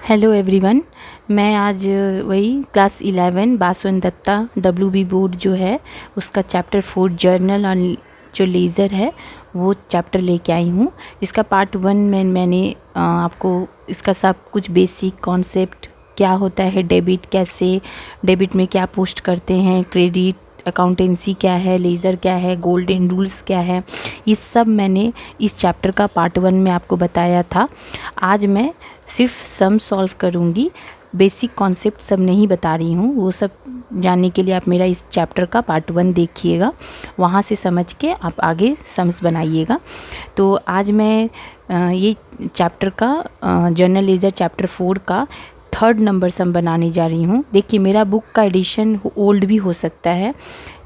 Hello everyone. मैं आज वही class 11 Baswan Dutta WB board जो है उसका चैप्टर 4 जर्नल और जो लेज़र है वो चैप्टर लेके आई हूँ। इसका पार्ट 1 में मैंने आपको इसका सब कुछ बेसिक कॉन्सेप्ट क्या होता है, डेबिट कैसे, डेबिट में क्या पोस्ट करते हैं, क्रेडिट अकाउंटेंसी क्या है, लेज़र क्या है, गोल्डन रूल्स क्या है, ये सब मैंने इस चैप्टर का पार्ट 1 में आपको बताया था। आज मैं सिर्फ सम सॉल्व करूँगी, बेसिक कॉन्सेप्ट सब नहीं बता रही हूँ। वो सब जानने के लिए आप मेरा इस चैप्टर का पार्ट 1 देखिएगा, वहाँ से समझ के आप आगे सम्स बनाइएगा। तो आज मैं ये चैप्टर का जर्नल लेज़र चैप्टर 4 का 3rd नंबर सम बनाने जा रही हूँ। देखिए मेरा बुक का एडिशन ओल्ड भी हो सकता है,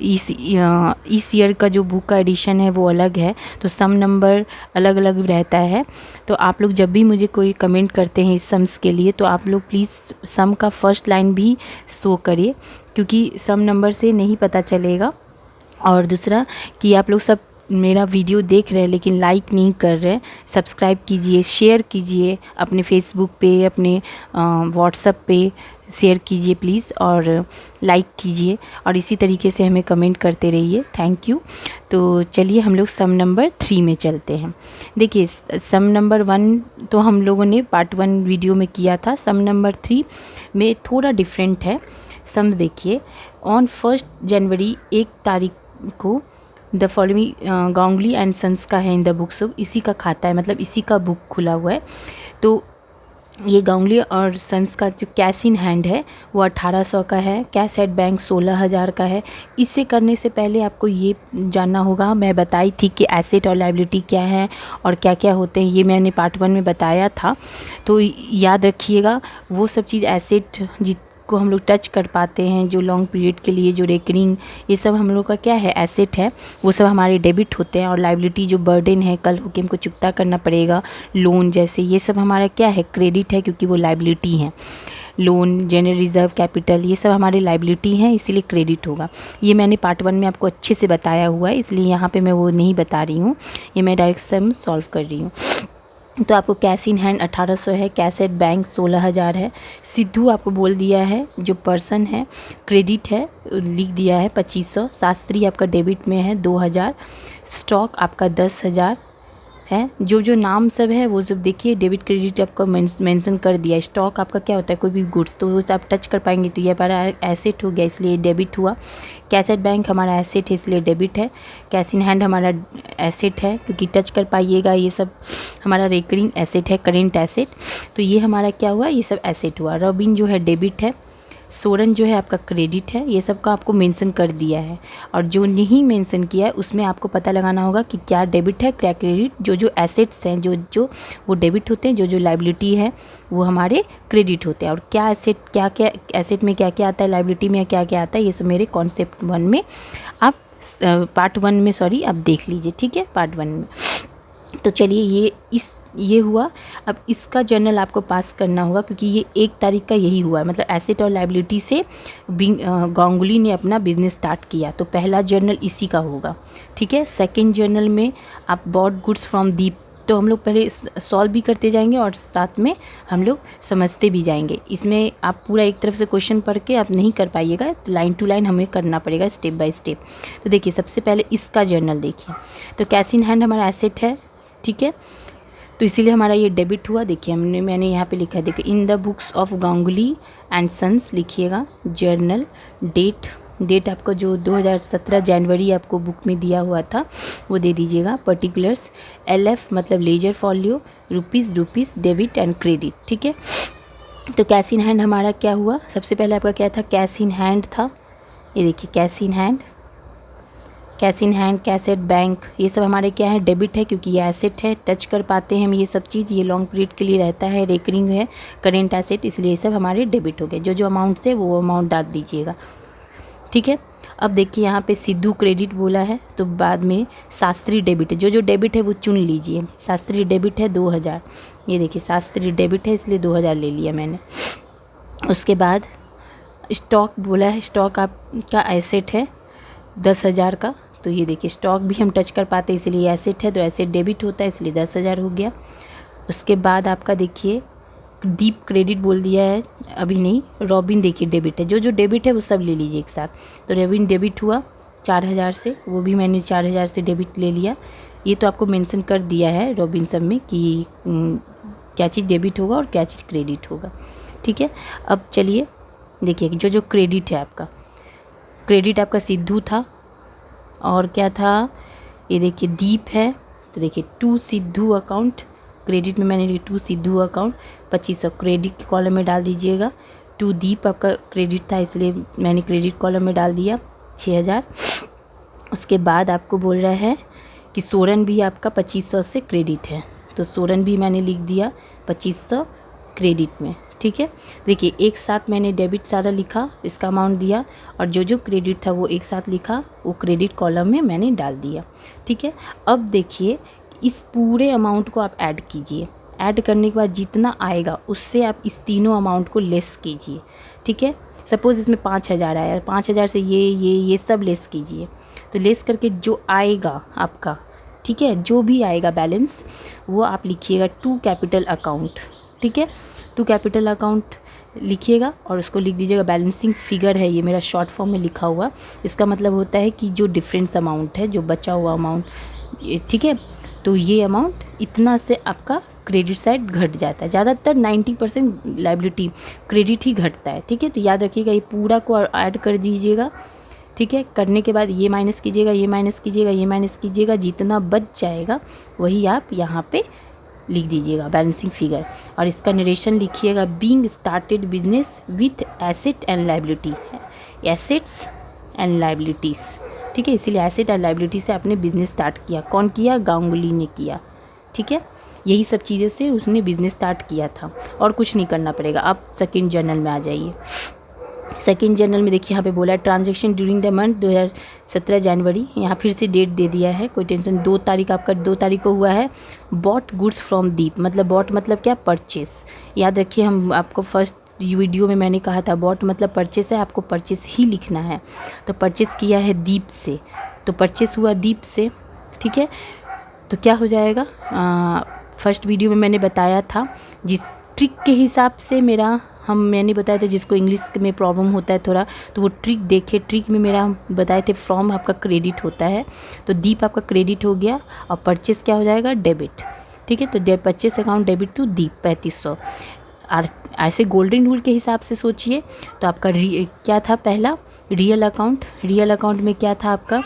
इस ईयर का जो बुक का एडिशन है वो अलग है, तो सम नंबर अलग अलग रहता है। तो आप लोग जब भी मुझे कोई कमेंट करते हैं इस सम्स के लिए, तो आप लोग प्लीज़ सम का फर्स्ट लाइन भी शो करिए, क्योंकि सम नंबर से नहीं पता चलेगा। और दूसरा कि आप लोग सब मेरा वीडियो देख रहे हैं लेकिन लाइक नहीं कर रहे हैं, सब्सक्राइब कीजिए, शेयर कीजिए, अपने फेसबुक पे, अपने व्हाट्सएप पे शेयर कीजिए प्लीज़, और लाइक कीजिए, और इसी तरीके से हमें कमेंट करते रहिए। Thank you. तो चलिए हम लोग सम नंबर 3 में चलते हैं। देखिए सम नंबर 1 तो हम लोगों ने पार्ट 1 वीडियो में किया था, सम नंबर 3 में थोड़ा डिफरेंट है। सम देखिए, ऑन 1 जनवरी 1 तारीख को the following Ganguly and sons का है इन द बुक्स ऑफ, इसी का खाता है, मतलब इसी का बुक खुला हुआ है। तो ये गांगुली और सन्स का जो कैश इन हैंड है वो 1800 का है, कैश एट बैंक 16,000 का है। इससे करने से पहले आपको ये जानना होगा, मैं बताई थी कि एसेट और लायबिलिटी क्या है और क्या क्या होते हैं, ये मैंने पार्ट 1 में बताया था। तो याद रखिएगा, वो सब चीज़ एसेट को हम लोग टच कर पाते हैं, जो लॉन्ग पीरियड के लिए, जो रेकरिंग, ये सब हम लोग का क्या है, एसेट है, वो सब हमारे डेबिट होते हैं। और लायबिलिटी जो बर्डन है, कल होके हमको चुकता करना पड़ेगा, लोन जैसे, ये सब हमारा क्या है, क्रेडिट है, क्योंकि वो लायबिलिटी है। लोन, जनरल रिजर्व, कैपिटल, ये सब हमारी लायबिलिटी हैं, इसीलिए क्रेडिट होगा। ये मैंने पार्ट 1 में आपको अच्छे से बताया हुआ है, इसलिए यहाँ पे मैं वो नहीं बता रही हूँ, ये मैं डायरेक्ट सम सॉल्व कर रही हूँ। तो आपको कैश इन हैंड 1800 है, कैश एट बैंक 16,000 है। सिद्धू आपको बोल दिया है, जो पर्सन है, क्रेडिट है, लिख दिया है 2500। शास्त्री आपका डेबिट में है 2000। स्टॉक आपका 10,000 है। जो जो नाम सब है वो सब देखिए, डेबिट क्रेडिट आपका मेंशन कर दिया है। स्टॉक आपका क्या होता है, कोई भी गुड्स, तो वो आप टच कर पाएंगे तो ये हमारा एसेट हो गया, इसलिए डेबिट हुआ। कैश एट बैंक हमारा एसेट है, इसलिए डेबिट है। कैश इन हैंड हमारा एसेट है, क्योंकि टच कर पाइएगा, ये सब हमारा रेकरिंग एसेट है, करेंट एसेट, तो ये हमारा क्या हुआ, ये सब एसेट हुआ। रॉबिन जो है डेबिट है, सोरन जो है आपका क्रेडिट है, ये सब का आपको मेंशन कर दिया है। और जो नहीं मेंशन किया है उसमें आपको पता लगाना होगा कि क्या डेबिट है, क्या क्रेडिट। जो जो एसेट्स हैं, जो जो वो डेबिट होते हैं, जो जो लायबिलिटी है वो हमारे क्रेडिट होते हैं। और क्या एसेट, क्या क्या एसेट में क्या क्या आता है, लायबिलिटी में क्या क्या आता है, ये सब मेरे कॉन्सेप्ट 1 में आप पार्ट 1 में सॉरी आप देख लीजिए, ठीक है, पार्ट 1 में। तो चलिए ये हुआ। अब इसका जर्नल आपको पास करना होगा, क्योंकि ये 1 तारीख का यही हुआ है, मतलब एसेट और लायबिलिटी से गांगुली ने अपना बिजनेस स्टार्ट किया, तो पहला जर्नल इसी का होगा, ठीक है। सेकंड जर्नल में आप बॉट गुड्स फ्रॉम दीप, तो हम लोग पहले सॉल्व भी करते जाएंगे और साथ में हम लोग समझते भी जाएंगे। इसमें आप पूरा एक तरफ से क्वेश्चन पढ़ के आप नहीं कर पाइएगा, लाइन टू लाइन हमें करना पड़ेगा, स्टेप बाय स्टेप। तो देखिए सबसे पहले इसका जर्नल देखिए, तो कैश इन हैंड हमारा एसेट है, ठीक है, तो इसीलिए हमारा ये डेबिट हुआ। देखिए मैंने यहाँ पे लिखा है, देखिए in the books of Ganguly and sons लिखिएगा, जर्नल, डेट आपका जो 2017 जनवरी आपको बुक में दिया हुआ था वो दे दीजिएगा। पर्टिकुलर्स, LF मतलब ledger folio, rupees, debit and credit, ठीक है। तो कैश इन हैंड हमारा क्या हुआ, सबसे पहले आपका क्या था, कैश इन हैंड था, ये देखिए cash in hand, cash in hand, cash at bank, ये सब हमारे क्या है, डेबिट है, क्योंकि ये एसेट है, टच कर पाते हैं हम ये सब चीज़, ये लॉन्ग पीरियड के लिए रहता है, रेकरिंग है, करेंट एसेट, इसलिए ये सब हमारे डेबिट हो गए। जो जो अमाउंट से वो अमाउंट डाल दीजिएगा, ठीक है। अब देखिए यहाँ पे सिद्धू क्रेडिट बोला है, तो बाद में शास्त्री डेबिट है, जो जो डेबिट है वो चुन लीजिए। शास्त्री डेबिट है 2000, ये देखिए शास्त्री डेबिट है, इसलिए 2000 ले लिया मैंने। उसके बाद स्टॉक बोला है, स्टॉक आपका एसेट है 10,000 का, तो ये देखिए स्टॉक भी हम टच कर पाते हैं, इसलिए एसेट है, तो एसेट डेबिट होता है, इसलिए 10,000 हो गया। उसके बाद आपका देखिए दीप क्रेडिट बोल दिया है, अभी नहीं। रॉबिन देखिए डेबिट है, जो जो डेबिट है वो सब ले लीजिए एक साथ। तो रॉबिन डेबिट हुआ 4000 से, वो भी मैंने 4000 से डेबिट ले लिया। ये तो आपको मेंशन कर दिया है रॉबिन सब में कि क्या चीज़ डेबिट होगा और क्या चीज़ क्रेडिट होगा, ठीक है। अब चलिए देखिए जो जो क्रेडिट है आपका, क्रेडिट आपका सिद्धू था और क्या था, ये देखिए दीप है। तो देखिए टू सिद्धू अकाउंट, क्रेडिट में मैंने टू सिद्धू अकाउंट 2500 क्रेडिट के कॉलम में डाल दीजिएगा। टू दीप आपका क्रेडिट था इसलिए मैंने क्रेडिट कॉलम में डाल दिया 6000। उसके बाद आपको बोल रहा है कि सोरन भी आपका 2500 से क्रेडिट है, तो सोरन भी मैंने लिख दिया 2500 क्रेडिट में, ठीक है। देखिए एक साथ मैंने डेबिट सारा लिखा, इसका अमाउंट दिया, और जो जो क्रेडिट था वो एक साथ लिखा, वो क्रेडिट कॉलम में मैंने डाल दिया, ठीक है। अब देखिए इस पूरे अमाउंट को आप ऐड कीजिए। ऐड करने के बाद जितना आएगा उससे आप इस तीनों अमाउंट को लेस कीजिए, ठीक है। सपोज़ इसमें 5000 आया, 5000 से ये सब लेस कीजिए। तो लेस करके जो आएगा आपका, ठीक है, जो भी आएगा बैलेंस वो आप लिखिएगा टू कैपिटल अकाउंट, ठीक है। टू कैपिटल अकाउंट लिखिएगा और उसको लिख दीजिएगा बैलेंसिंग फिगर है, ये मेरा शॉर्ट फॉर्म में लिखा हुआ। इसका मतलब होता है कि जो डिफरेंस अमाउंट है, जो बचा हुआ अमाउंट, ठीक है, तो ये अमाउंट इतना से आपका क्रेडिट साइड घट जाता है। ज़्यादातर 90% लायबिलिटी क्रेडिट ही घटता है, ठीक है। तो याद रखिएगा ये पूरा को ऐड कर दीजिएगा, ठीक है। करने के बाद ये माइनस कीजिएगा, ये माइनस कीजिएगा, ये माइनस कीजिएगा, जितना बच जाएगा वही आप यहाँ पे लिख दीजिएगा बैलेंसिंग फिगर। और इसका नरेशन लिखिएगा being started business with asset and liability, assets and liabilities, ठीक है। इसीलिए एसेट एंड लायबिलिटी से आपने बिज़नेस स्टार्ट किया। कौन किया? गांगुली ने किया, ठीक है। यही सब चीज़ें से उसने बिज़नेस स्टार्ट किया था और कुछ नहीं करना पड़ेगा। अब सेकंड जर्नल में आ जाइए। सेकंड जर्नल में देखिए यहाँ पे बोला है ट्रांजैक्शन ड्यूरिंग द मंथ 2017 जनवरी, यहाँ फिर से डेट दे दिया है, कोई टेंशन। 2 तारीख आपका 2 तारीख को हुआ है। बॉट गुड्स फ्रॉम दीप, मतलब बॉट मतलब क्या? परचेस। याद रखिए हम आपको फर्स्ट वीडियो में मैंने कहा था बॉट मतलब परचेस है, आपको परचेस ही लिखना है। तो परचेस किया है दीप से, तो परचेस हुआ दीप से, ठीक है। तो क्या हो जाएगा, फर्स्ट वीडियो में मैंने बताया था जिस ट्रिक के हिसाब से मैंने बताया था, जिसको इंग्लिश में प्रॉब्लम होता है थोड़ा तो वो ट्रिक देखे। ट्रिक में मेरा बताए थे फ्रॉम आपका क्रेडिट होता है, तो दीप आपका क्रेडिट हो गया और परचेस क्या हो जाएगा? डेबिट, ठीक है। तो परचेस अकाउंट डेबिट टू दीप 3500। और ऐसे गोल्डन रूल के हिसाब से सोचिए तो आपका क्या था? पहला रियल अकाउंट। रियल अकाउंट में क्या था आपका?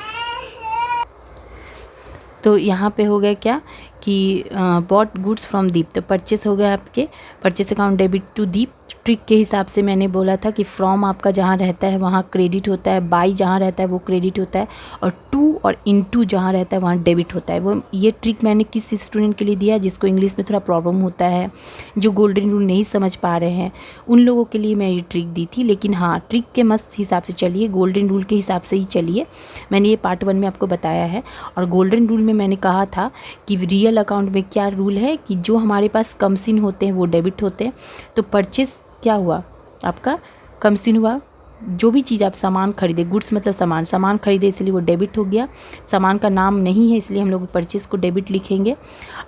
तो यहाँ पे हो गया क्या कि बॉट गुड्स फ्रॉम दीप, तो परचेस हो गया आपके purchase account debit to Deep. Trick के हिसाब से मैंने बोला था कि फ्रॉम आपका जहाँ रहता है वहाँ क्रेडिट होता है, बाई जहाँ रहता है वो क्रेडिट होता है, और टू और इनटू जहाँ रहता है वहाँ डेबिट होता है। वो ये ट्रिक मैंने किस स्टूडेंट के लिए दिया? जिसको इंग्लिश में थोड़ा प्रॉब्लम होता है, जो गोल्डन रूल नहीं समझ पा रहे हैं, उन लोगों के लिए मैं ये ट्रिक दी थी। लेकिन हाँ, ट्रिक के मस्त हिसाब से चलिए, गोल्डन रूल के हिसाब से ही चलिए। मैंने ये पार्ट 1 में आपको बताया है। और गोल्डन रूल में मैंने कहा था कि रियल अकाउंट में क्या रूल है कि जो हमारे पास कम सीन होते हैं वो डेबिट होते हैं। तो परचेस क्या हुआ आपका? कम सीन हुआ। जो भी चीज़ आप सामान खरीदे, गुड्स मतलब सामान खरीदे इसलिए वो डेबिट हो गया। सामान का नाम नहीं है इसलिए हम लोग परचेस को डेबिट लिखेंगे।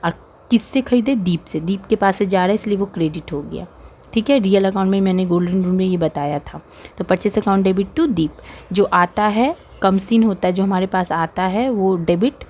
और किससे खरीदे? दीप से। दीप के पास से जा रहा है इसलिए वो क्रेडिट हो गया, ठीक है। रियल अकाउंट में मैंने गोल्डन रूल में ये बताया था। तो परचेस अकाउंट डेबिट टू दीप, जो आता है कम सीन होता है, जो हमारे पास आता है वो डेबिट,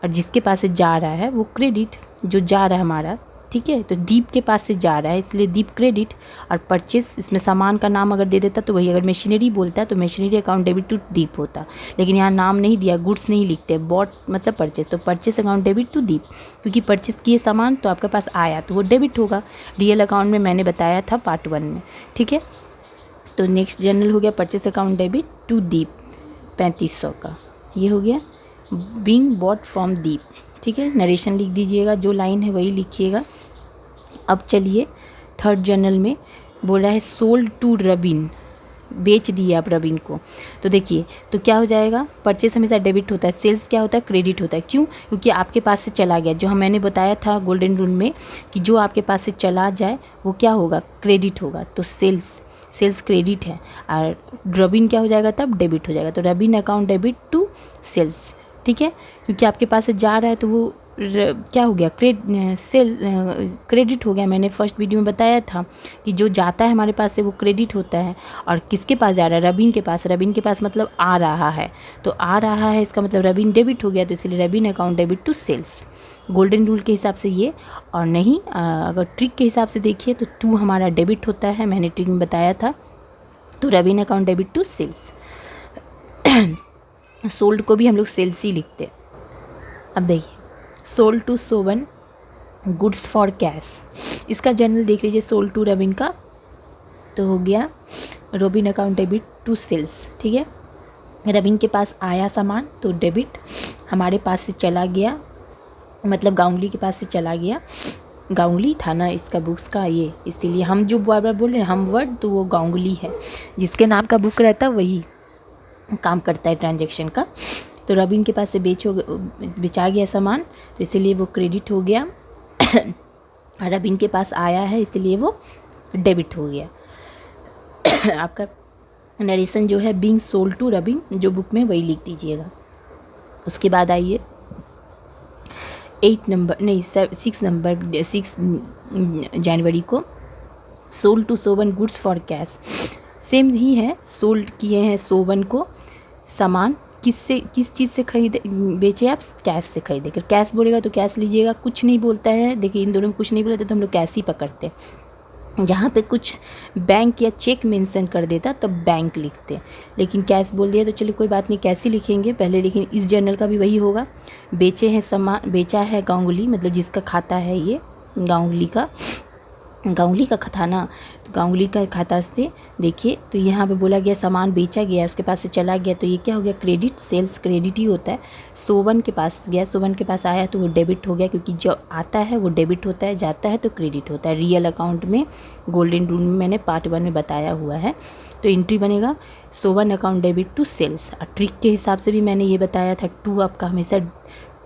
और जिसके पास से जा रहा है वो क्रेडिट, जो जा रहा है हमारा, ठीक है। तो दीप के पास से जा रहा है इसलिए दीप क्रेडिट। और परचेस, इसमें सामान का नाम अगर दे देता तो वही, अगर मशीनरी बोलता है तो मशीनरी अकाउंट डेबिट टू दीप होता, लेकिन यहाँ नाम नहीं दिया, गुड्स नहीं लिखते, बॉट मतलब परचेस, तो परचेस अकाउंट डेबिट टू दीप, क्योंकि परचेस किए सामान तो आपके पास आया तो वो डेबिट होगा। रियल अकाउंट में मैंने बताया था पार्ट 1 में, ठीक है। तो नेक्स्ट जर्नल हो गया परचेस अकाउंट डेबिट टू दीप 3500 का, ये हो गया बीइंग बॉट फ्रॉम दीप, ठीक है। नरेशन लिख दीजिएगा, जो लाइन है वही लिखिएगा। अब चलिए थर्ड जर्नल में बोल रहा है सोल्ड टू रबिन, बेच दिए आप रबिन को। तो देखिए तो क्या हो जाएगा? परचेस हमेशा डेबिट होता है, सेल्स क्या होता है? क्रेडिट होता है। क्यों? क्योंकि आपके पास से चला गया, जो मैंने बताया था गोल्डन रूल में कि जो आपके पास से चला जाए वो क्या होगा? क्रेडिट होगा। तो सेल्स क्रेडिट है और रबिन क्या हो जाएगा? तब डेबिट हो जाएगा। तो Rabin account debit to sales, ठीक है। क्योंकि आपके पास से जा रहा है तो वो क्या हो गया, क्रेडिट हो गया। मैंने फर्स्ट वीडियो में बताया था कि जो जाता है हमारे पास से वो क्रेडिट होता है। और किसके पास जा रहा है, रबीन के पास। रबीन के पास मतलब आ रहा है, तो आ रहा है इसका मतलब रबीन डेबिट हो गया, तो इसलिए Rabin account debit to sales. Golden rule के हिसाब से ये। और नहीं अगर ट्रिक के हिसाब से देखिए तो 2 हमारा डेबिट होता है, मैंने ट्रिक में बताया था। तो Rabin account debit to sales. Sold को भी हम लोग सेल्स ही लिखते हैं। अब देखिए, sold to Sovan goods for cash, इसका जर्नल देख लीजिए। सोल्ड टू रबीन का तो हो गया Rabin account debit to sales, ठीक है। रबीन के पास आया सामान तो डेबिट, हमारे पास से चला गया मतलब गांगुली के पास से चला गया। गांगुली था ना इसका बुक्स का ये, इसीलिए हम जो बार बार बोल रहे हैं हम वर्ड, तो वो गांगुली है। जिसके नाम का बुक रहता है वही काम करता है ट्रांजैक्शन का। तो रबीन के पास से बेचा गया सामान, तो इसीलिए वो क्रेडिट हो गया। रबीन के पास आया है इसलिए वो डेबिट हो गया। आपका नरेशन जो है बीइंग सोल्ड टू रबीन, जो बुक में वही लिख दीजिएगा। उसके बाद आइए 6 जनवरी को sold to Sovan goods for cash. Same ही है, सोल्ड किए हैं सोवन को सामान, किस चीज़ से खरीदे बेचे आप, कैश से खरीदे। अगर कैश बोलेगा तो कैश लीजिएगा, कुछ नहीं बोलता है देखिए इन दोनों में कुछ नहीं बोलता तो हम लोग कैश ही पकड़ते हैं। जहाँ पे कुछ बैंक या चेक मेंशन कर देता तब बैंक लिखते, लेकिन कैश बोल दिया तो चलिए कोई बात नहीं, कैश ही लिखेंगे पहले। लेकिन इस जर्नल का भी वही होगा। बेचे हैं सामान, बेचा है गांगुली मतलब जिसका खाता है ये गांगुली का खाता ना, तो गांगुली का खाता से देखिए तो यहाँ पे बोला गया सामान बेचा गया, उसके पास से चला गया, तो ये क्या हो गया क्रेडिट, सेल्स क्रेडिट ही होता है। सोवन के पास गया, सोवन के पास आया तो वो डेबिट हो गया, क्योंकि जो आता है वो डेबिट होता है, जाता है तो क्रेडिट होता है। रियल अकाउंट में गोल्डन रूल में मैंने पार्ट 1 में बताया हुआ है। तो एंट्री बनेगा सोवन अकाउंट डेबिट टू सेल्स। और ट्रिक के हिसाब से भी मैंने ये बताया था, 2 आपका हमेशा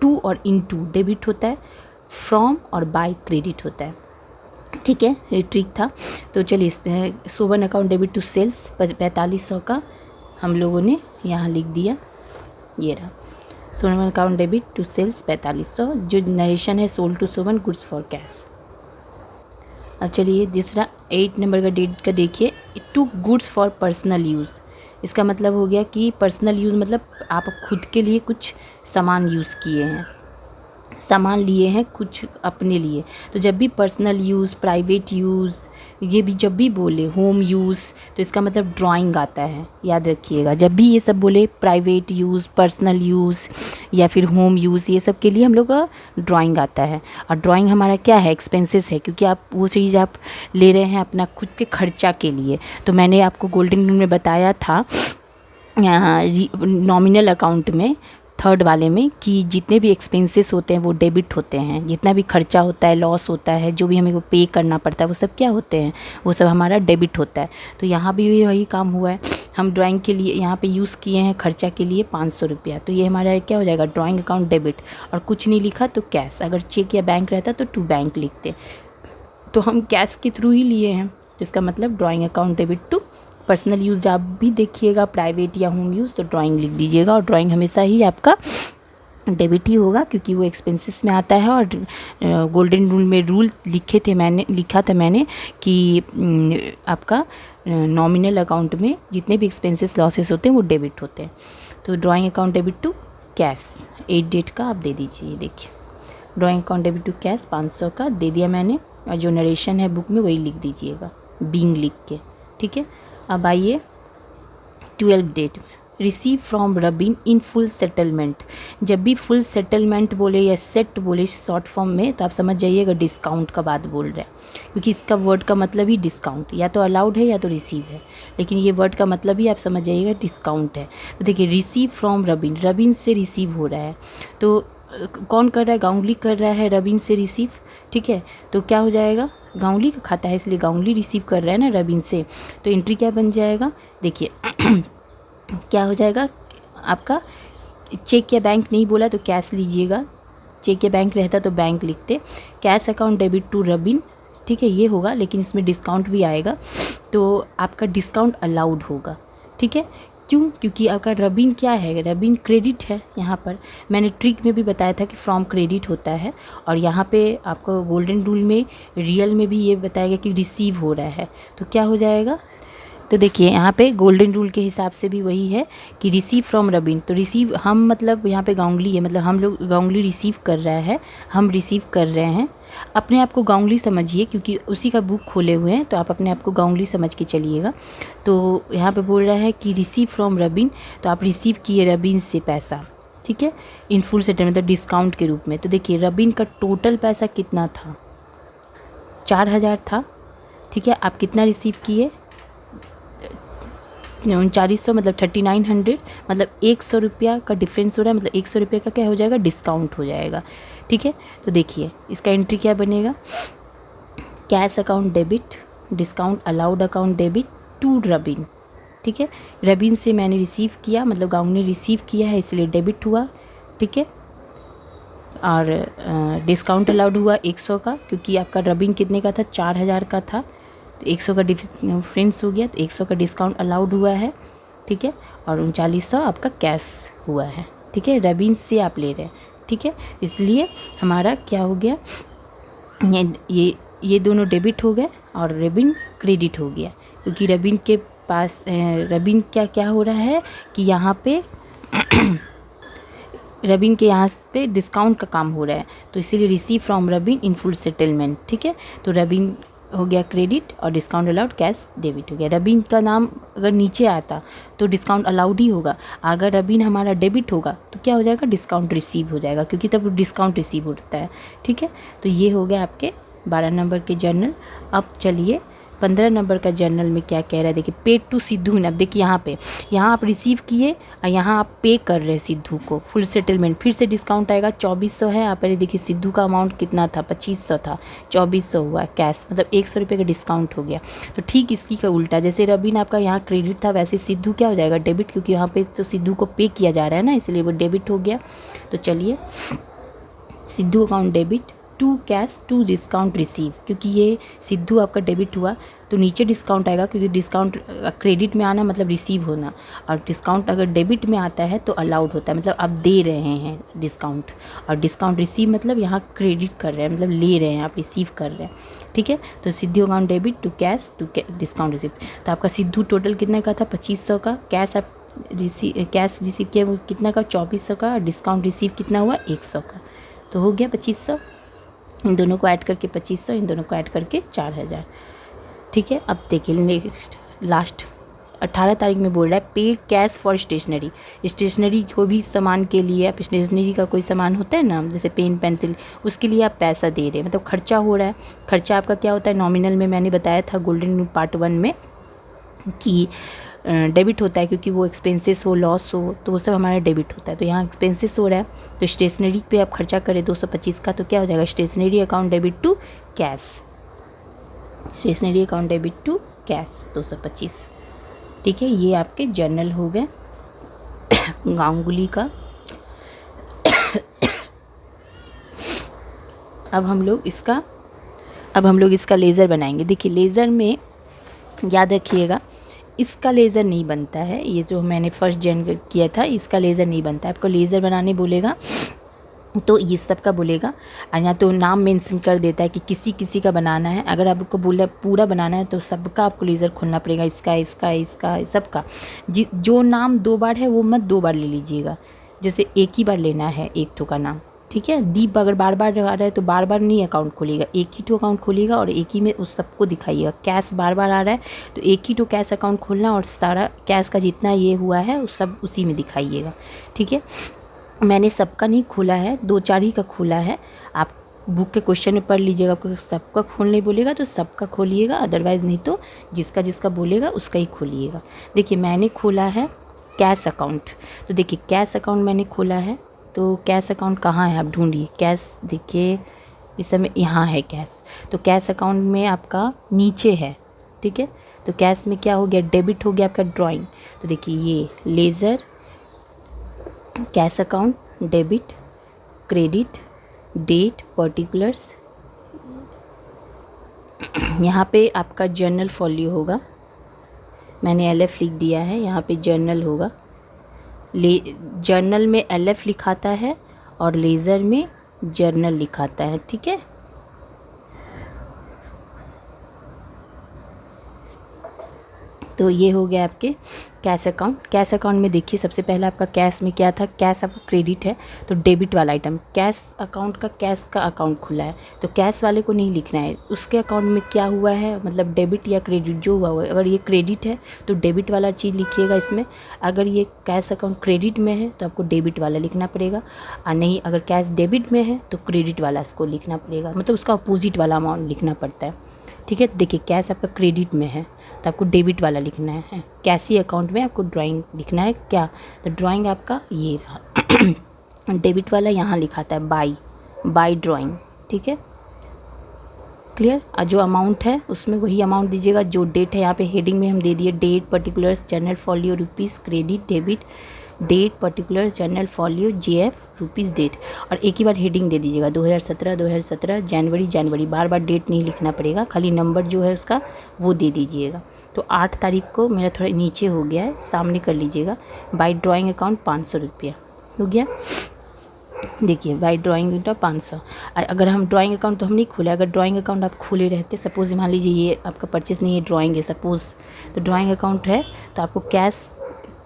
2 और इनटू डेबिट होता है, फ्रॉम और बाय क्रेडिट होता है, ठीक है। ये ट्रिक था। तो चलिए सोवन अकाउंट डेबिट टू सेल्स 4500 का हम लोगों ने यहाँ लिख दिया। ये रहा Sovan account debit to sales 4500, जो नरेशन है sold to Sovan goods for cash. अब चलिए दूसरा 8 नंबर का डेट का देखिए, to goods for personal use. इसका मतलब हो गया कि पर्सनल यूज़ मतलब आप खुद के लिए कुछ सामान यूज़ किए हैं, सामान लिए हैं कुछ अपने लिए। तो जब भी पर्सनल यूज़, प्राइवेट यूज़, ये भी जब भी बोले होम यूज़, तो इसका मतलब ड्राइंग आता है, याद रखिएगा। जब भी ये सब बोले प्राइवेट यूज़, पर्सनल यूज़ या फिर होम यूज़, ये सब के लिए हम लोग का ड्राइंग आता है। और ड्राइंग हमारा क्या है, एक्सपेंसेस है, क्योंकि आप वो चीज़ आप ले रहे हैं अपना खुद के खर्चा के लिए। तो मैंने आपको गोल्डन रूल में बताया था नॉमिनल अकाउंट में, थर्ड वाले में, कि जितने भी एक्सपेंसेस होते हैं वो डेबिट होते हैं। जितना भी खर्चा होता है, लॉस होता है, जो भी हमें वो पे करना पड़ता है, वो सब क्या होते हैं, वो सब हमारा डेबिट होता है। तो यहाँ भी वही काम हुआ है। हम ड्राइंग के लिए यहाँ पे यूज़ किए हैं खर्चा के लिए 500 रुपया, तो ये हमारा क्या हो जाएगा ड्राइंग अकाउंट डेबिट। और कुछ नहीं लिखा तो कैश, अगर चेक या बैंक रहता तो टू बैंक लिखते, तो हम कैश के थ्रू ही लिए हैं, तो इसका मतलब drawing account debit to personal use. आप भी देखिएगा प्राइवेट या होम यूज़ तो ड्राइंग लिख दीजिएगा, और ड्राइंग हमेशा ही आपका डेबिट ही होगा, क्योंकि वो एक्सपेंसेस में आता है। और गोल्डन रूल में रूल लिखा था मैंने कि आपका नॉमिनल अकाउंट में जितने भी एक्सपेंसेस लॉसेस होते हैं वो डेबिट होते हैं। तो drawing account debit to cash 8 date का आप दे दीजिए। देखिए drawing account debit to cash 500 का दे दिया मैंने, और जो नरेशन है बुक में वही लिख दीजिएगा बीइंग लिख के, ठीक है। अब आइए 12 डेट में, receive from Rabin in full settlement. जब भी फुल सेटलमेंट बोले या सेट बोले शॉर्ट फॉर्म में, तो आप समझ जाइएगा डिस्काउंट का बात बोल रहे हैं, क्योंकि इसका वर्ड का मतलब ही डिस्काउंट, या तो अलाउड है या तो रिसीव है, लेकिन ये वर्ड का मतलब ही आप समझ जाइएगा डिस्काउंट है। तो देखिए रिसीव फ्रॉम रबीन, रबीन से रिसीव हो रहा है, तो कौन कर रहा है, गांगुली कर रहा है रबीन से रिसीव, ठीक है। तो क्या हो जाएगा, गांगुली का खाता है इसलिए गांगुली रिसीव कर रहा है ना रबीन से, तो एंट्री क्या बन जाएगा, देखिए क्या हो जाएगा आपका, चेक या बैंक नहीं बोला तो कैश लीजिएगा, चेक या बैंक रहता तो बैंक लिखते, कैश अकाउंट डेबिट टू रबीन, ठीक है ये होगा, लेकिन इसमें डिस्काउंट भी आएगा, तो आपका डिस्काउंट अलाउड होगा, ठीक है। क्यों? क्योंकि आपका रबिन क्या है, रबिन क्रेडिट है। यहाँ पर मैंने ट्रिक में भी बताया था कि फ्रॉम क्रेडिट होता है, और यहाँ पे आपको गोल्डन रूल में रियल में भी ये बताया गया कि रिसीव हो रहा है, तो क्या हो जाएगा? तो देखिए यहाँ पे गोल्डन रूल के हिसाब से भी वही है कि रिसीव फ्रॉम रबिन। तो रिसीव हम मतलब यहाँ पे गांगुली है, मतलब हम लोग गांगुली रिसीव कर रहा है, हम रिसीव कर रहे हैं। अपने आप को गांगुली समझिए, क्योंकि उसी का बुक खोले हुए हैं, तो आप अपने आप को गांगुली समझ के चलिएगा। तो यहाँ पे बोल रहा है कि रिसीव फ्रॉम रबिन, तो आप रिसीव किए रबिन से पैसा, ठीक है, इन फुल सेटल मतलब डिस्काउंट के रूप में। तो देखिए रबिन का टोटल पैसा कितना था, 4000 था, ठीक है। आप कितना रिसीव किए, 3900 मतलब 3900, मतलब 100 रुपया का डिफरेंस हो रहा है, मतलब 100 रुपये का क्या हो जाएगा, डिस्काउंट हो जाएगा, ठीक है। तो देखिए इसका एंट्री क्या बनेगा, cash account debit, discount allowed account debit to Rabin, ठीक है। रबिन से मैंने रिसीव किया, मतलब गांव ने रिसीव किया है इसलिए डेबिट हुआ, ठीक है। और डिस्काउंट अलाउड हुआ 100 का, क्योंकि आपका रबिन कितने का था, 4000 का था, तो 100 का डिफरेंस हो गया, तो 100 का डिस्काउंट अलाउड हुआ है, ठीक है। और 3900 आपका कैश हुआ है, ठीक है, रबिन से आप ले रहे हैं, ठीक है। इसलिए हमारा क्या हो गया, ये दोनों डेबिट हो गए और रबिन क्रेडिट हो गया, क्योंकि रबिन के पास रबिन क्या हो रहा है कि यहाँ पे रबिन के यहाँ पे डिस्काउंट का काम हो रहा है, तो इसीलिए receive from Rabin in full settlement, ठीक है। तो रबिन हो गया क्रेडिट और डिस्काउंट अलाउड कैश डेबिट हो गया। रबिन का नाम अगर नीचे आता तो डिस्काउंट अलाउड ही होगा, अगर रबिन हमारा डेबिट होगा तो क्या हो जाएगा, डिस्काउंट रिसीव हो जाएगा, क्योंकि तब डिस्काउंट रिसीव होता है, ठीक है। तो ये हो गया आपके 12 नंबर के जर्नल। अब चलिए 15 नंबर का जर्नल में क्या कह रहा है, देखिए पेड टू सिद्धू। अब देखिए यहाँ आप रिसीव किए और यहाँ आप पे कर रहे हैं सिद्धू को, फुल सेटलमेंट, फिर से डिस्काउंट आएगा, 2400 है। आप पहले देखिए सिद्धू का अमाउंट कितना था, 2500 था, 2400 हुआ कैश, मतलब 100 रुपये का डिस्काउंट हो गया। तो ठीक इसकी का उल्टा, जैसे रबिन आपका यहाँ क्रेडिट था, वैसे सिद्धू क्या हो जाएगा, डेबिट, क्योंकि यहाँ पे तो सिद्धू को पे किया जा रहा है ना, इसलिए वो डेबिट हो गया। तो चलिए Sidhu account debit to cash to discount receive, क्योंकि ये सिद्धू आपका डेबिट हुआ तो नीचे डिस्काउंट आएगा, क्योंकि डिस्काउंट क्रेडिट में आना मतलब रिसीव होना, और डिस्काउंट अगर डेबिट में आता है तो अलाउड होता है, मतलब आप दे रहे हैं डिस्काउंट, और डिस्काउंट रिसीव मतलब यहाँ क्रेडिट कर रहे हैं, मतलब ले रहे हैं, आप रिसीव कर रहे हैं, ठीक है। तो Sidhu account debit to cash to discount receive. तो आपका सिद्धू टोटल कितने का था, 2500 का, कैश आप कैश रिसीव किया वो कितना का, 2400 का, और डिस्काउंट रिसीव कितना हुआ, 100 का, तो हो गया 2500। इन दोनों को ऐड करके 2500, इन दोनों को ऐड करके 4000, ठीक है। अब देखिए नेक्स्ट लास्ट 18 तारीख में बोल रहा है paid cash for stationery. Stationery को भी सामान के लिए, आप स्टेशनरी का कोई सामान होता है ना, जैसे पेन पेंसिल, उसके लिए आप पैसा दे रहे हैं, मतलब खर्चा हो रहा है। खर्चा आपका क्या होता है, नॉमिनल में मैंने बताया था गोल्डन रूल पार्ट 1 में कि डेबिट होता है, क्योंकि वो एक्सपेंसेस हो, लॉस हो, तो वो सब हमारा डेबिट होता है। तो यहाँ एक्सपेंसेस हो रहा है, तो स्टेशनरी पे आप खर्चा करें 225 का, तो क्या हो जाएगा, stationery account debit to cash, stationery account debit to cash 225, ठीक है। ये आपके जर्नल हो गए गांगुली का। अब हम लोग इसका लेज़र बनाएंगे। देखिए लेज़र में याद रखिएगा, इसका लेज़र नहीं बनता है, ये जो मैंने फर्स्ट जनरेट किया था इसका लेज़र नहीं बनता है। आपको लेज़र बनाने बोलेगा तो ये सब का बोलेगा, और यहाँ तो नाम मेंशन कर देता है कि किसी किसी का बनाना है। अगर आपको बोला पूरा बनाना है तो सबका आपको लेज़र खोलना पड़ेगा, इसका सबका। जो नाम 2 बार है वो मत 2 बार ले लीजिएगा, जैसे एक ही बार लेना है एक ठो का नाम, ठीक है। दीप अगर बार बार आ रहा है तो बार बार नहीं अकाउंट खोलिएगा, एक ही ठो अकाउंट खोलिएगा और एक ही में उस सबको दिखाइएगा। कैश बार बार आ रहा है तो एक ही ठो कैश अकाउंट खोलना और सारा कैश का जितना ये हुआ है उस सब उसी में दिखाइएगा, ठीक है। मैंने सबका नहीं खोला है, 2-4 ही का खोला है। आप बुक के क्वेश्चन में पढ़ लीजिएगा, आपको सबका खोलने बोलेगा तो सबका खोलिएगा, अदरवाइज़ नहीं तो जिसका जिसका बोलेगा उसका ही खोलिएगा। देखिए मैंने खोला है कैश अकाउंट, तो देखिए कैश अकाउंट मैंने खोला है, तो कैश अकाउंट कहाँ है आप ढूंढिए। कैश देखिए इस समय यहाँ है कैश, तो कैश अकाउंट में आपका नीचे है, ठीक है। तो कैश में क्या हो गया, डेबिट हो गया आपका ड्राइंग। तो देखिए ये ledger, cash account, debit, credit, date, particulars, यहाँ पे आपका जर्नल फॉलियो होगा, मैंने LF लिख दिया है, यहाँ पे जर्नल होगा। जर्नल में LF लिखाता है और लेज़र में जर्नल लिखाता है, ठीक है। तो ये हो गया आपके कैश अकाउंट। कैश अकाउंट में देखिए सबसे पहले आपका कैश में क्या था, कैश आपका क्रेडिट है तो डेबिट वाला आइटम, कैश अकाउंट का कैश का अकाउंट खुला है तो कैश वाले को नहीं लिखना है, उसके अकाउंट में क्या हुआ है, मतलब डेबिट या क्रेडिट जो हुआ है। अगर ये क्रेडिट है तो डेबिट वाला चीज़ लिखिएगा इसमें, अगर ये कैश अकाउंट क्रेडिट में है तो आपको डेबिट वाला लिखना पड़ेगा, और नहीं अगर कैश डेबिट में है तो क्रेडिट वाला इसको लिखना पड़ेगा, मतलब उसका अपोजिट वाला अमाउंट लिखना पड़ता है, ठीक है। देखिए कैश आपका क्रेडिट में है तो आपको डेबिट वाला लिखना है, कैशी अकाउंट में आपको ड्राइंग लिखना है क्या, तो ड्राइंग आपका ये रहा डेबिट वाला यहाँ लिखाता है बाई ड्राइंग, ठीक है, क्लियर। और जो अमाउंट है उसमें वही अमाउंट दीजिएगा, जो डेट है यहाँ पे हेडिंग में हम दे दिए date particulars journal folio rupees credit debit, date particular journal folio JF rupees date, और एक ही बार हेडिंग दे दीजिएगा 2017 जनवरी, बार बार डेट नहीं लिखना पड़ेगा, खाली नंबर जो है उसका वो दे दीजिएगा। तो 8 तारीख को मेरा थोड़ा नीचे हो गया है, सामने कर लीजिएगा। बाई ड्राइंग अकाउंट 500 रुपया हो गया। देखिए बाई ड्राइंग अकाउंट 500। अगर हम ड्राइंग अकाउंट तो हम नहीं खोले, अगर ड्राइंग अकाउंट आप खोले रहते, सपोज़ मान लीजिए ये आपका परचेस नहीं है, ड्राइंग है सपोज़, तो ड्राइंग अकाउंट है तो आपको कैश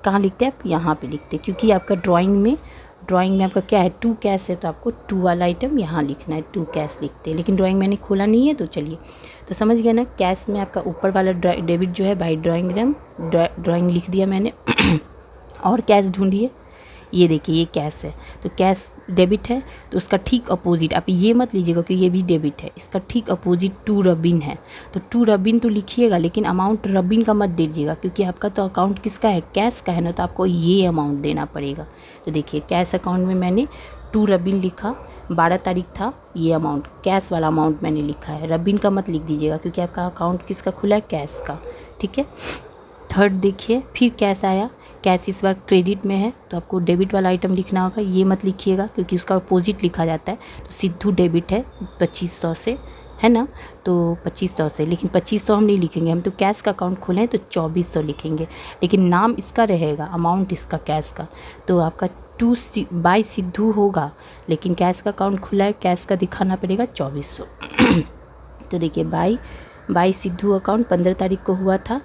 कहाँ लिखते हैं आप, यहाँ पे लिखते हैं, क्योंकि आपका ड्राइंग में आपका क्या है 2 कैश है तो आपको 2 वाला आइटम यहाँ लिखना है, 2 कैश लिखते हैं, लेकिन ड्राइंग मैंने खोला नहीं है तो चलिए, तो समझ गया ना। कैश में आपका ऊपर वाला डेबिट जो है बाई ड्राइंग लिख दिया मैंने और कैश ढूंढिए, ये देखिए ये कैश है तो कैश डेबिट है तो उसका ठीक अपोजिट, आप ये मत लीजिएगा कि ये भी डेबिट है, इसका ठीक अपोजिट 2 रबिन है, तो 2 रबिन तो लिखिएगा लेकिन अमाउंट रबिन का मत दीजिएगा, क्योंकि आपका तो अकाउंट किसका है, कैश का है ना, तो आपको ये अमाउंट देना पड़ेगा। तो देखिए कैश अकाउंट में मैंने 2 रबिन लिखा, 12 तारीख था, ये अमाउंट कैश वाला अमाउंट मैंने लिखा है, रबिन का मत लिख दीजिएगा क्योंकि आपका अकाउंट किसका खुला है, कैश का, ठीक है। थर्ड देखिए फिर कैश आया, कैश इस बार क्रेडिट में है तो आपको डेबिट वाला आइटम लिखना होगा, ये मत लिखिएगा क्योंकि उसका अपोजिट लिखा जाता है। तो सिद्धू डेबिट है 2500 से, है ना, तो 2500 से, लेकिन 2500 हम नहीं लिखेंगे, हम तो कैश का अकाउंट खोले हैं तो 2400 लिखेंगे, लेकिन नाम इसका रहेगा, अमाउंट इसका कैश का, तो आपका 2 बाई सिद्धू होगा, लेकिन कैश का अकाउंट खुला है, कैश का दिखाना पड़ेगा 2400 तो देखिए बाई सिद्धू अकाउंट 15 तारीख को हुआ था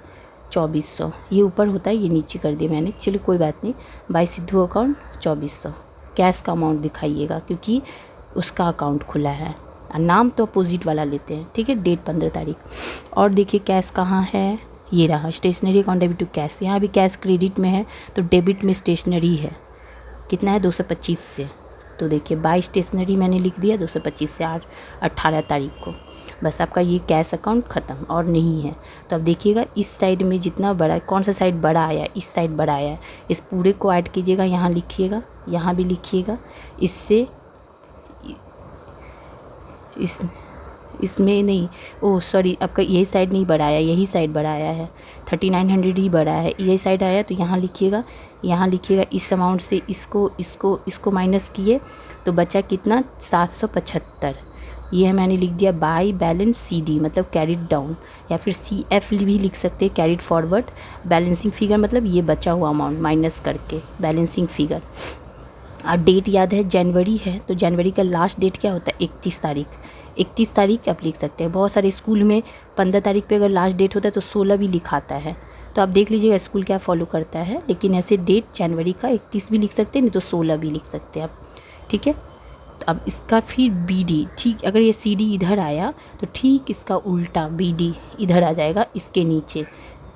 2400, ये ऊपर होता है ये नीचे कर दिया मैंने, चलिए कोई बात नहीं। बाई सिद्धू अकाउंट 2400, कैश का अमाउंट दिखाइएगा क्योंकि उसका अकाउंट खुला है, और नाम तो अपोजिट वाला लेते हैं, ठीक है। डेट 15 तारीख। और देखिए कैश कहाँ है, ये रहा stationery account debit to cash, यहाँ भी कैश क्रेडिट में है तो डेबिट में स्टेशनरी है, कितना है 225 से, तो देखिए बाई स्टेशनरी मैंने लिख दिया 225 से 18 तारीख को, बस आपका ये कैश अकाउंट ख़त्म और नहीं है। तो अब देखिएगा इस साइड में जितना बड़ा, कौन सा साइड बड़ा आया, इस साइड बड़ा आया है, इस पूरे को ऐड कीजिएगा, यहाँ लिखिएगा, यहाँ भी लिखिएगा, इससे इसमें नहीं, ओह सॉरी, आपका यही साइड नहीं बढ़ाया, यही साइड बढ़ाया है, 3900 ही बढ़ा है, यही साइड आया तो यहाँ लिखिएगा, यहाँ लिखिएगा इस अमाउंट से इसको माइनस किए तो बचा कितना 775, ये है मैंने लिख दिया बाई बैलेंस CD मतलब कैरिड डाउन, या फिर CF भी लिख सकते हैं कैरिड फॉरवर्ड, बैलेंसिंग फिगर मतलब ये बचा हुआ अमाउंट माइनस करके बैलेंसिंग फिगर। और डेट याद है जनवरी है तो जनवरी का लास्ट डेट क्या होता है 31 तारीख आप लिख सकते हैं। बहुत सारे स्कूल में 15 तारीख पे अगर लास्ट डेट होता है तो 16 भी लिखाता है, तो आप देख लीजिएगा स्कूल क्या फॉलो करता है, लेकिन ऐसे डेट जनवरी का 31 भी लिख सकते हैं, नहीं तो 16 भी लिख सकते हैं आप, ठीक है। तो अब इसका फिर BD, ठीक, अगर ये CD इधर आया तो ठीक इसका उल्टा BD इधर आ जाएगा, इसके नीचे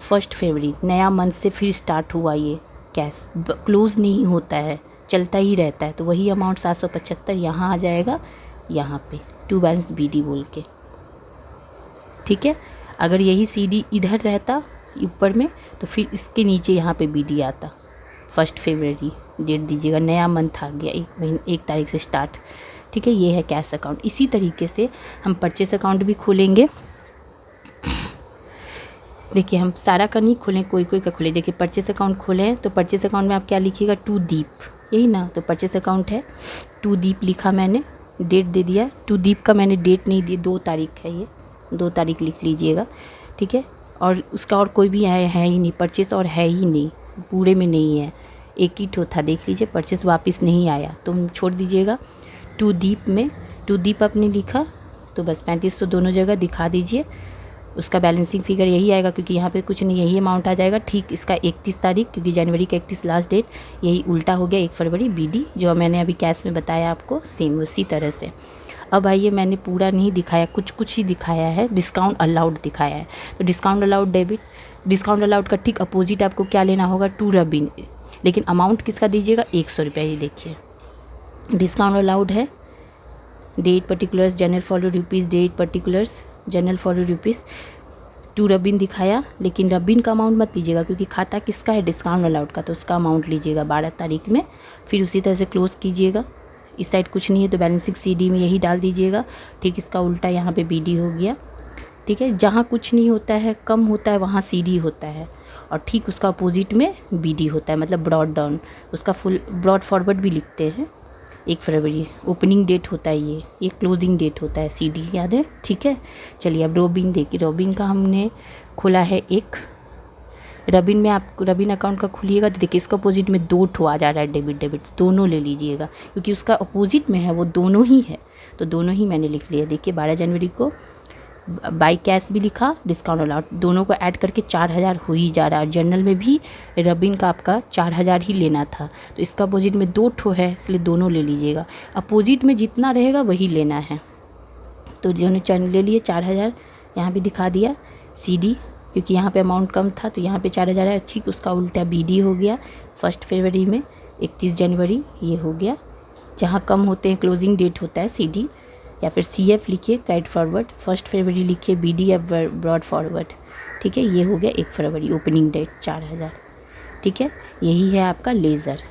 1 फरवरी नया मंथ से फिर स्टार्ट हुआ, ये कैश क्लोज़ नहीं होता है, चलता ही रहता है, तो वही अमाउंट 775 यहाँ आ जाएगा, यहाँ पे टू बैलेंस BD बोल के, ठीक है। अगर यही CD इधर रहता ऊपर में तो फिर इसके नीचे यहाँ पे BD आता, 1 फरवरी डेट दीजिएगा, नया मंथ आ गया, 1 तारीख से स्टार्ट, ठीक है। ये है कैश अकाउंट। इसी तरीके से हम परचेस अकाउंट भी खोलेंगे, देखिए हम सारा का नहीं खोलें, कोई का खोले। देखिए परचेस अकाउंट खोलें तो परचेस अकाउंट में आप क्या लिखिएगा 2 दीप, यही ना, तो परचेस अकाउंट है 2 दीप लिखा मैंने, डेट दे दिया, 2 दीप का मैंने डेट नहीं दी, 2 तारीख है, ये 2 तारीख लिख लीजिएगा, ठीक है। और उसका और कोई भी है ही नहीं, परचेस और है ही नहीं, पूरे में नहीं है, एक ही ठो था, देख लीजिए, परचेस वापस नहीं आया, तो छोड़ दीजिएगा। टू दीप में टू दीप आपने लिखा तो बस 3500 दोनों जगह दिखा दीजिए। उसका बैलेंसिंग फिगर यही आएगा, क्योंकि यहाँ पे कुछ नहीं, यही अमाउंट आ जाएगा। ठीक इसका 31 तारीख, क्योंकि जनवरी का 31 लास्ट डेट, यही उल्टा हो गया 1 फरवरी BD, जो मैंने अभी कैश में बताया आपको, सेम उसी तरह से। अब आइए, मैंने पूरा नहीं दिखाया, कुछ कुछ ही दिखाया है, डिस्काउंट अलाउड दिखाया है। तो discount allowed debit, discount allowed का ठीक अपोजिट आपको क्या लेना होगा, टू रबिन, लेकिन अमाउंट किसका दीजिएगा, 100 रुपये ही। देखिए डिस्काउंट अलाउड है, date particulars journal for rupees, date particulars journal for rupees, to Rabin दिखाया, लेकिन रबिन का अमाउंट मत लीजिएगा, क्योंकि खाता किसका है, डिस्काउंट अलाउड का, तो उसका अमाउंट लीजिएगा 12 तारीख में। फिर उसी तरह से क्लोज़ कीजिएगा। इस साइड कुछ नहीं है तो बैलेंसिंग CD में यही डाल दीजिएगा। ठीक इसका उल्टा यहाँ पे BD हो गया। ठीक है, जहाँ कुछ नहीं होता है, कम होता है, वहाँ CD होता है, और ठीक उसका अपोजिट में BD होता है, मतलब ब्रॉड डाउन, उसका फुल ब्रॉड फॉरवर्ड भी लिखते हैं। 1 फरवरी ओपनिंग डेट होता है, ये क्लोजिंग डेट होता है, CD याद है। ठीक है, चलिए अब रोबिन देखिए, रोबिन का हमने खोला है एक, रबिन में आप रबिन अकाउंट का खुलिएगा तो देखिए इसका अपोजिट में 2 ठो आ जा रहा है, डेबिट दोनों ले लीजिएगा, क्योंकि उसका अपोजिट में है वो दोनों ही है, तो दोनों ही मैंने लिख लिया। देखिए 12 जनवरी को बाई कैश भी लिखा, डिस्काउंट अलाउड, दोनों को ऐड करके 4000 हो ही जा रहा है। जर्नल में भी रबिन का आपका 4000 ही लेना था, तो इसका अपोजिट में 2 ठो है, इसलिए दोनों ले लीजिएगा। अपोजिट में जितना रहेगा वही लेना है, तो दोनों चैनल ले लिए 4000, यहाँ भी दिखा दिया CD, क्योंकि यहाँ पे अमाउंट कम था तो यहाँ पे 4000 है। ठीक उसका उल्टा BD हो गया 1 फरवरी में, 31 जनवरी ये हो गया। जहाँ कम होते हैं क्लोजिंग डेट होता है CD, या फिर CF लिखिए, क्रेडिट फॉरवर्ड, 1 फरवरी लिखिए, BD या ब्रॉड फॉरवर्ड। ठीक है, ये हो गया 1 फरवरी ओपनिंग डेट 4000। ठीक है, यही है आपका लेज़र।